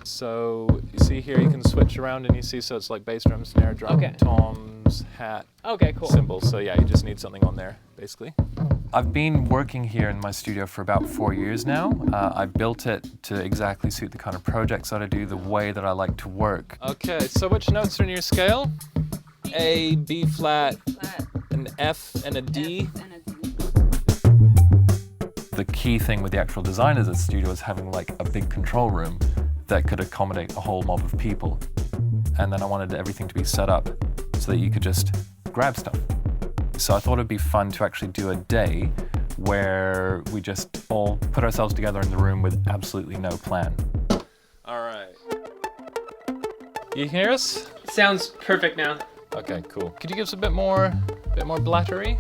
So you see here, you can switch around and you see, so it's like bass drum, snare drum, Okay. toms, hat, Okay, cool. cymbals. So yeah, you just need something on there, basically. I've been working here in my studio for about 4 years now. I've built it to exactly suit the kind of projects that I do, the way that I like to work. Okay, so which notes are in your scale? A, B flat, an F, and a D. The key thing with the actual design of the studio is having like a big control room that could accommodate a whole mob of people. And then I wanted everything to be set up so that you could just grab stuff. So I thought it'd be fun to actually do a day where we just all put ourselves together in the room with absolutely no plan. All right. You hear us? Sounds perfect now. Okay, cool. Could you give us a bit more blattery?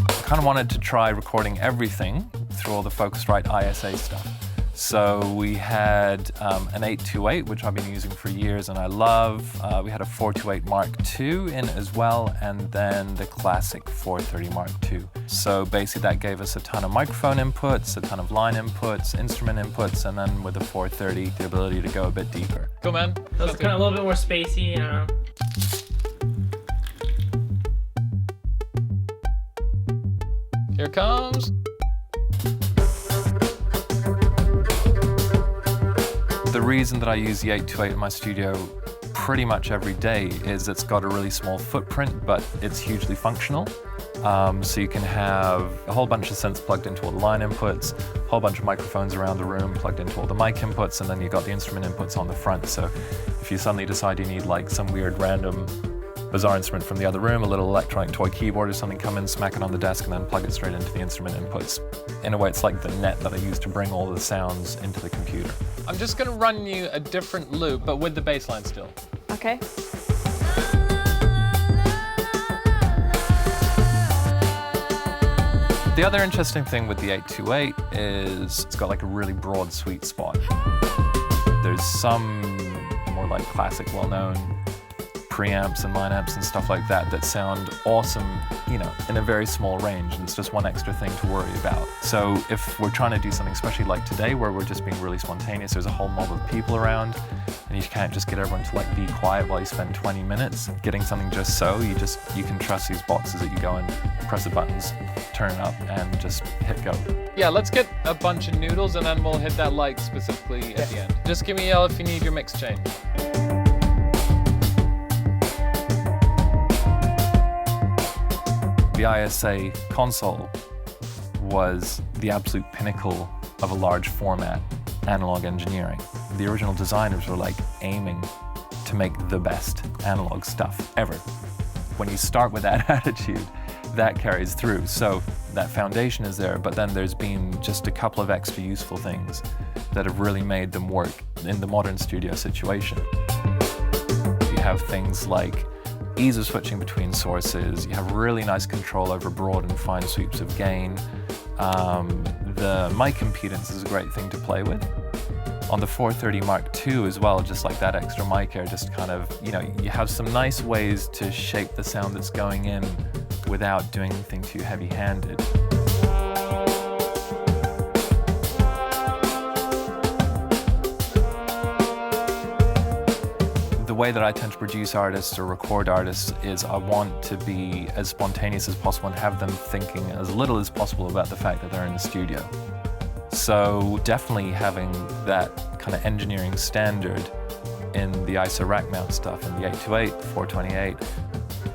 I kind of wanted to try recording everything through all the Focusrite ISA stuff. So we had an 828, which I've been using for years and I love. We had a 428 Mark II in as well, and then the classic 430 Mark II. So basically that gave us a ton of microphone inputs, a ton of line inputs, instrument inputs, and then with the 430, the ability to go a bit deeper. Cool, man. So it's kind of a little bit more spacey, Here it comes. The reason that I use the 828 in my studio pretty much every day is it's got a really small footprint, but it's hugely functional. So you can have a whole bunch of synths plugged into all the line inputs, a whole bunch of microphones around the room plugged into all the mic inputs, and then you've got the instrument inputs on the front. So if you suddenly decide you need like some weird random bizarre instrument from the other room, a little electronic toy keyboard or something, come in, smack it on the desk, and then plug it straight into the instrument inputs. In a way, it's like the net that I use to bring all the sounds into the computer. I'm just going to run you a different loop, but with the bass line still. Okay. The other interesting thing with the 828 is it's got like a really broad sweet spot. There's some more like classic, well-known preamps and line amps and stuff like that that sound awesome, you know, in a very small range, and it's just one extra thing to worry about. So if we're trying to do something, especially like today where we're just being really spontaneous, there's a whole mob of people around, and you can't just get everyone to like be quiet while you spend 20 minutes getting something just so. You can trust these boxes that you go and press the buttons, turn it up, and just hit go. Yeah, let's get a bunch of noodles and then we'll hit that like specifically at the end. Just give me a yell if you need your mix change. The ISA console was the absolute pinnacle of a large format analog engineering. The original designers were like aiming to make the best analog stuff ever. When you start with that attitude, that carries through. So that foundation is there, but then there's been just a couple of extra useful things that have really made them work in the modern studio situation. You have things like ease of switching between sources, you have really nice control over broad and fine sweeps of gain. The mic impedance is a great thing to play with. On the 430 Mark II as well, just like that extra mic air, just kind of, you know, you have some nice ways to shape the sound that's going in without doing anything too heavy-handed. The way that I tend to produce artists or record artists is I want to be as spontaneous as possible and have them thinking as little as possible about the fact that they're in the studio. So definitely having that kind of engineering standard in the ISO rack mount stuff and the 828, 428,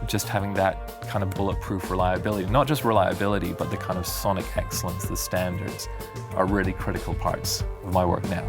just having that kind of bulletproof reliability, not just reliability, but the kind of sonic excellence, the standards, are really critical parts of my work now.